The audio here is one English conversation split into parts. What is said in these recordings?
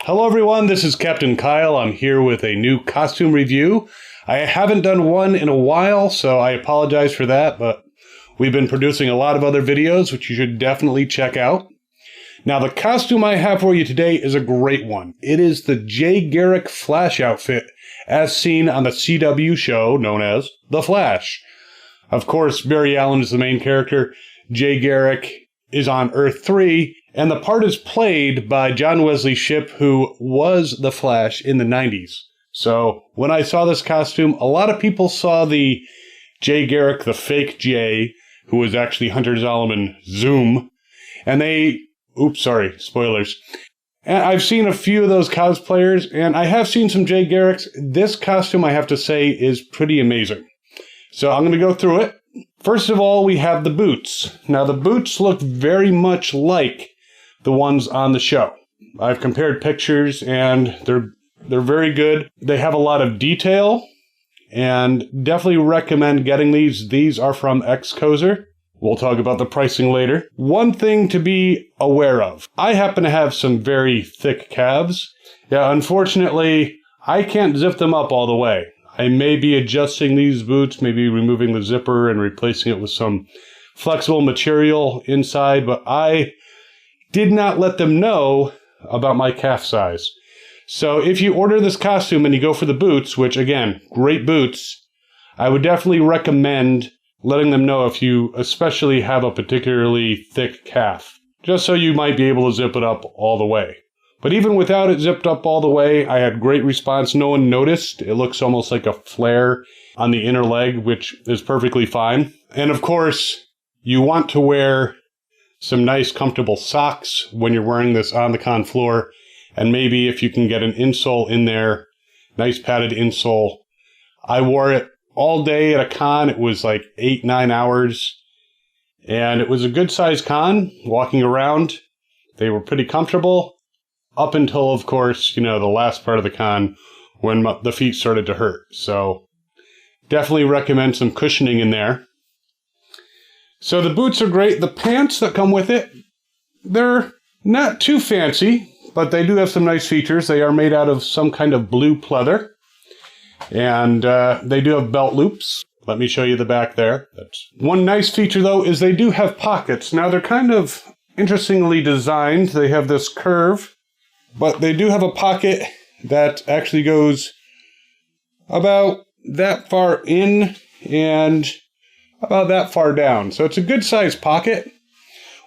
Hello everyone, this is Captain Kyle. I'm here with a new costume review. I haven't done one in a while, so I apologize for that, but we've been producing a lot of other videos, which you should definitely check out. Now, the costume I have for you today is a great one. It is the Jay Garrick Flash outfit, as seen on the CW show known as The Flash. Of course, Barry Allen is the main character. Jay Garrick is on Earth 3, and the part is played by John Wesley Shipp, who was the Flash in the 90s. So, when I saw this costume, a lot of people saw the Jay Garrick, the fake Jay, who was actually Hunter Zolomon Zoom, and they... Oops, sorry, spoilers. And I've seen a few of those cosplayers, and I have seen some Jay Garricks. This costume, I have to say, is pretty amazing. So I'm going to go through it. First of all, we have the boots. Now, the boots look very much like the ones on the show. I've compared pictures, and they're very good. They have a lot of detail, and definitely recommend getting these. These are from XCoser. We'll talk about the pricing later. One thing to be aware of. I happen to have some very thick calves. Yeah, unfortunately, I can't zip them up all the way. I may be adjusting these boots, maybe removing the zipper and replacing it with some flexible material inside, but I did not let them know about my calf size. So if you order this costume and you go for the boots, which again, great boots, I would definitely recommend letting them know if you especially have a particularly thick calf, just so you might be able to zip it up all the way. But even without it zipped up all the way, I had great response. No one noticed. It looks almost like a flare on the inner leg, which is perfectly fine. And of course, you want to wear some nice comfortable socks when you're wearing this on the con floor. And maybe if you can get an insole in there, nice padded insole. I wore it all day at a con. It was like 8-9 hours. And it was a good sized con, walking around. They were pretty comfortable. Up until, of course, the last part of the con when the feet started to hurt. So definitely recommend some cushioning in there. So the boots are great. The pants that come with it, they're not too fancy, but they do have some nice features. They are made out of some kind of blue pleather. And they do have belt loops. Let me show you the back there. That's one nice feature, though, is they do have pockets. Now, they're kind of interestingly designed. They have this curve, but they do have a pocket that actually goes about that far in and about that far down. So it's a good-sized pocket.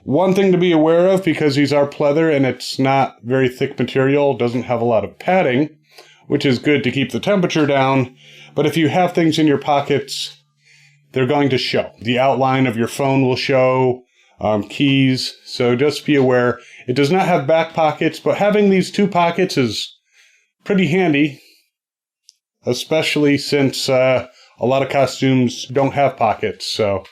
One thing to be aware of, because these are pleather and it's not very thick material, doesn't have a lot of padding, which is good to keep the temperature down. But if you have things in your pockets, they're going to show. The outline of your phone will show, keys. So just be aware. It does not have back pockets, but having these two pockets is pretty handy, especially since a lot of costumes don't have pockets. So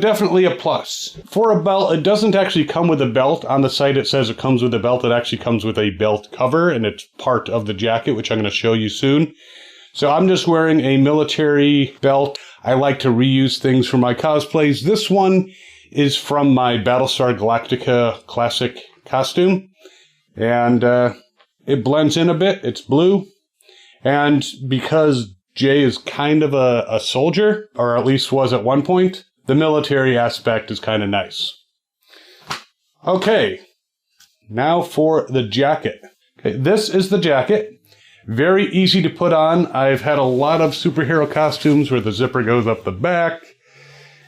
definitely a plus. For a belt, it doesn't actually come with a belt. On the site it says it comes with a belt. It actually comes with a belt cover, and it's part of the jacket, which I'm going to show you soon. So I'm just wearing a military belt. I like to reuse things for my cosplays. This one is from my Battlestar Galactica classic costume, and it blends in a bit. It's blue, and because Jay is kind of a soldier, or at least was at one point, the military aspect is kind of nice. Okay, now for the jacket. Okay, this is the jacket. Very easy to put on. I've had a lot of superhero costumes where the zipper goes up the back,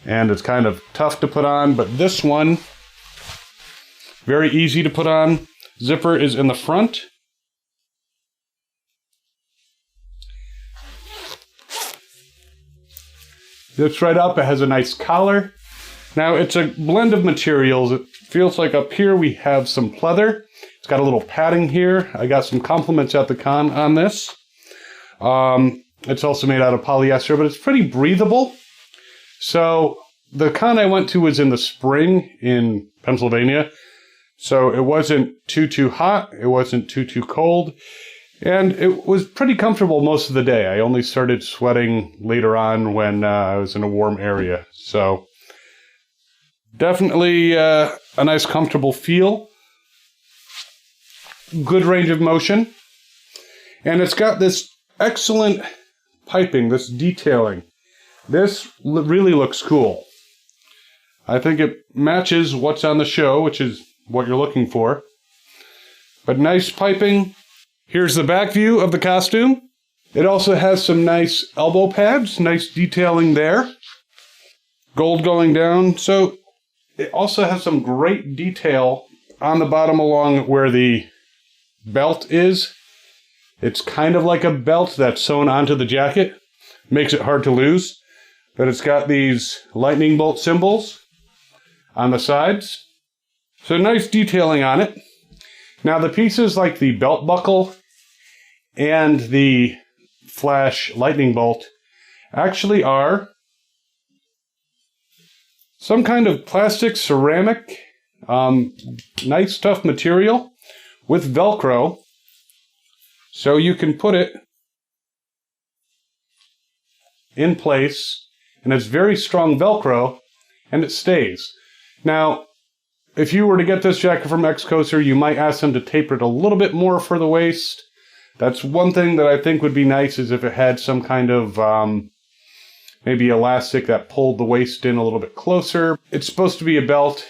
and it's kind of tough to put on, but this one, very easy to put on. Zipper is in the front. Zips right up. It has a nice collar. Now, it's a blend of materials. It feels like up here we have some pleather. It's got a little padding here. I got some compliments at the con on this. It's also made out of polyester, but it's pretty breathable. So the con I went to was in the spring in Pennsylvania. So it wasn't too hot. It wasn't too cold. And it was pretty comfortable most of the day. I only started sweating later on when I was in a warm area. So definitely a nice comfortable feel. good range of motion. And it's got this excellent piping, this detailing. This really looks cool. I think it matches what's on the show, which is what you're looking for. But nice piping. Here's the back view of the costume. It also has some nice elbow pads, nice detailing there. Gold going down. So it also has some great detail on the bottom along where the belt is. It's kind of like a belt that's sewn onto the jacket. Makes it hard to lose. But it's got these lightning bolt symbols on the sides. So nice detailing on it. Now the pieces like the belt buckle and the Flash lightning bolt actually are some kind of plastic ceramic, nice tough material with Velcro. So you can put it in place, and it's very strong Velcro, and it stays. Now, if you were to get this jacket from XCoser, you might ask them to taper it a little bit more for the waist. That's one thing that I think would be nice, is if it had some kind of maybe elastic that pulled the waist in a little bit closer. It's supposed to be a belt.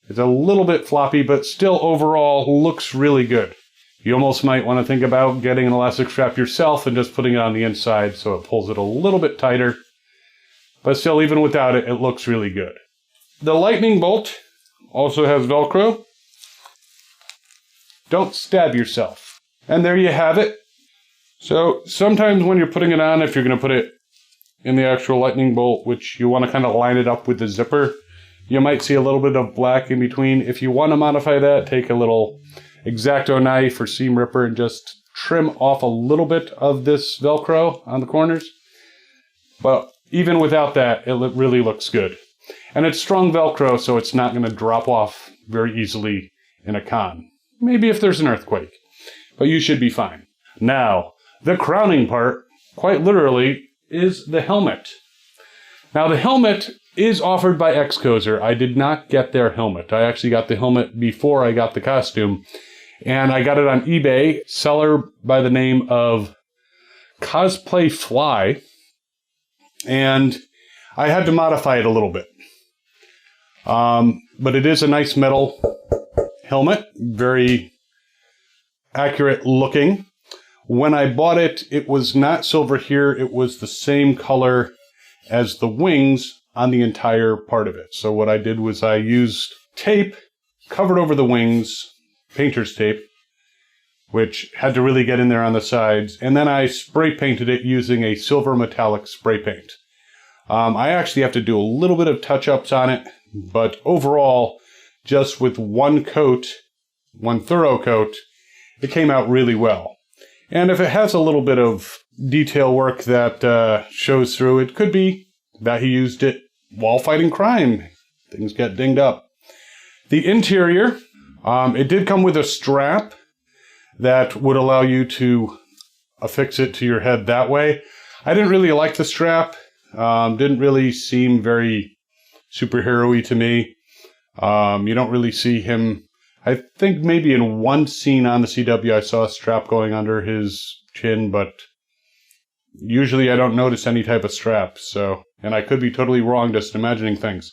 It's a little bit floppy, but still overall looks really good. You almost might want to think about getting an elastic strap yourself and just putting it on the inside so it pulls it a little bit tighter. But still, even without it, it looks really good. The lightning bolt also has Velcro. Don't stab yourself. And there you have it. So sometimes when you're putting it on, if you're going to put it in the actual lightning bolt, which you want to kind of line it up with the zipper, you might see a little bit of black in between. If you want to modify that, take a little X-Acto knife or seam ripper and just trim off a little bit of this Velcro on the corners. But even without that, it really looks good. And it's strong Velcro, so it's not going to drop off very easily in a con. Maybe if there's an earthquake. But you should be fine. Now, the crowning part, quite literally, is the helmet. Now, the helmet is offered by XCoser. I did not get their helmet. I actually got the helmet before I got the costume. And I got it on eBay. Seller by the name of Cosplay Fly. And I had to modify it a little bit. But it is a nice metal helmet. Very accurate looking. When I bought it, it was not silver here. It was the same color as the wings on the entire part of it. So what I did was I used tape, covered over the wings, painter's tape, which had to really get in there on the sides. And then I spray painted it using a silver metallic spray paint. I actually have to do a little bit of touch-ups on it, but overall, just with one coat, one thorough coat, it came out really well. And if it has a little bit of detail work that shows through, it could be that he used it while fighting crime. Things get dinged up. The interior, it did come with a strap that would allow you to affix it to your head that way. I didn't really like the strap. Didn't really seem very superhero-y to me. You don't really see him. I think maybe in one scene on the CW I saw a strap going under his chin, but usually I don't notice any type of strap. So, and I could be totally wrong just imagining things.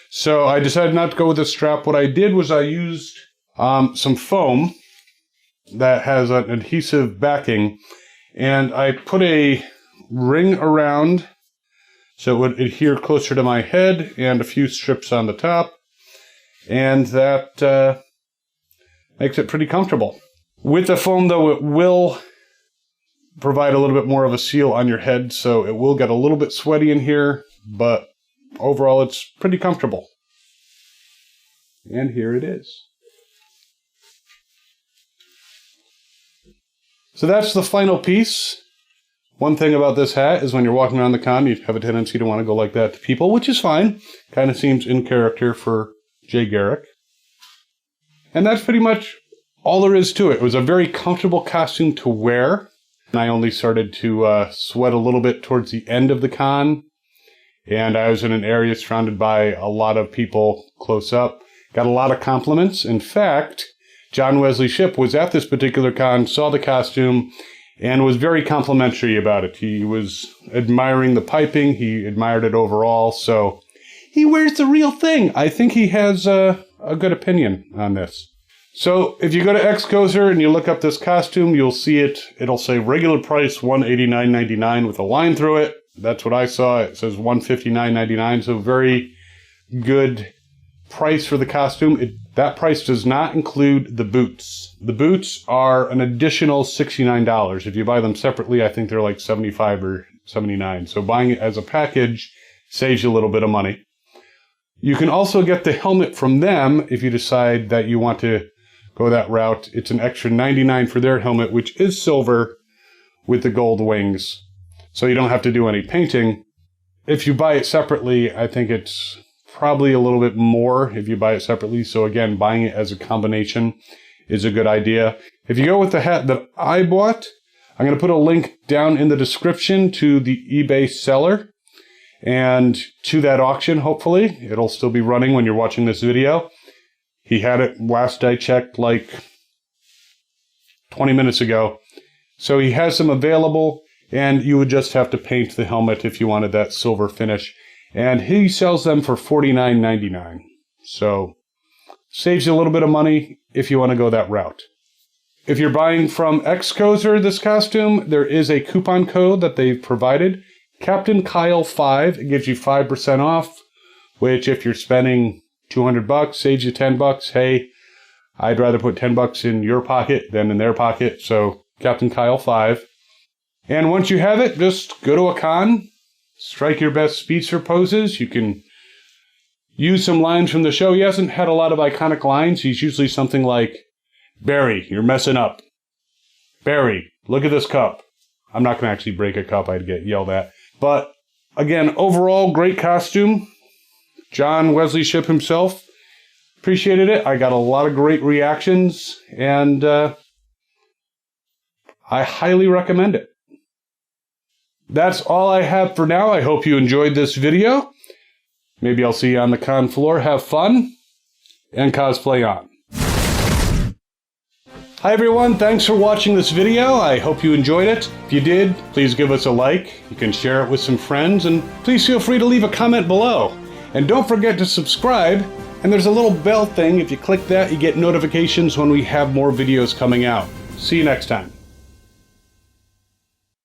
So I decided not to go with the strap. What I did was I used some foam that has an adhesive backing, and I put a ring around so it would adhere closer to my head and a few strips on the top, and that makes it pretty comfortable. With the foam, though, it will provide a little bit more of a seal on your head, so it will get a little bit sweaty in here, but overall it's pretty comfortable. And here it is. So that's the final piece. One thing about this hat is when you're walking around the con, you have a tendency to want to go like that to people, which is fine. Kind of seems in character for Jay Garrick. And that's pretty much all there is to it. It was a very comfortable costume to wear. And I only started to sweat a little bit towards the end of the con. And I was in an area surrounded by a lot of people close up. Got a lot of compliments. In fact, John Wesley Shipp was at this particular con, saw the costume, and was very complimentary about it. He was admiring the piping. He admired it overall. So he wears the real thing. I think he has a good opinion on this. So if you go to XCoser and you look up this costume, you'll see it. It'll say regular price $189.99 with a line through it. That's what I saw. It says $159.99. So very good price for the costume. That price does not include the boots. The boots are an additional $69. If you buy them separately, I think they're like $75 or $79. So buying it as a package saves you a little bit of money. You can also get the helmet from them if you decide that you want to go that route. It's an extra $99 for their helmet, which is silver with the gold wings. So you don't have to do any painting. If you buy it separately, I think it's probably a little bit more if you buy it separately. So again, buying it as a combination is a good idea. If you go with the hat that I bought, I'm going to put a link down in the description to the eBay seller and to that auction, hopefully. It'll still be running when you're watching this video. He had it last I checked like 20 minutes ago. So he has some available, and you would just have to paint the helmet if you wanted that silver finish. And he sells them for $49.99. So saves you a little bit of money if you want to go that route. If you're buying from XCoser this costume, there is a coupon code that they've provided. Captain Kyle 5. It gives you 5% off, which if you're spending $200 saves you $10. Hey, I'd rather put $10 in your pocket than in their pocket. So Captain Kyle 5. And once you have it, just go to a con, strike your best speedster poses. You can use some lines from the show. He hasn't had a lot of iconic lines. He's usually something like, Barry, you're messing up. Barry, look at this cup. I'm not going to actually break a cup. I'd get yelled at. But again, overall, great costume. John Wesley Shipp himself appreciated it. I got a lot of great reactions, and I highly recommend it. That's all I have for now. I hope you enjoyed this video. Maybe I'll see you on the con floor. Have fun, and cosplay on. Hi everyone, thanks for watching this video. I hope you enjoyed it. If you did, please give us a like. You can share it with some friends, and please feel free to leave a comment below. And don't forget to subscribe, and there's a little bell thing. If you click that, you get notifications when we have more videos coming out. See you next time.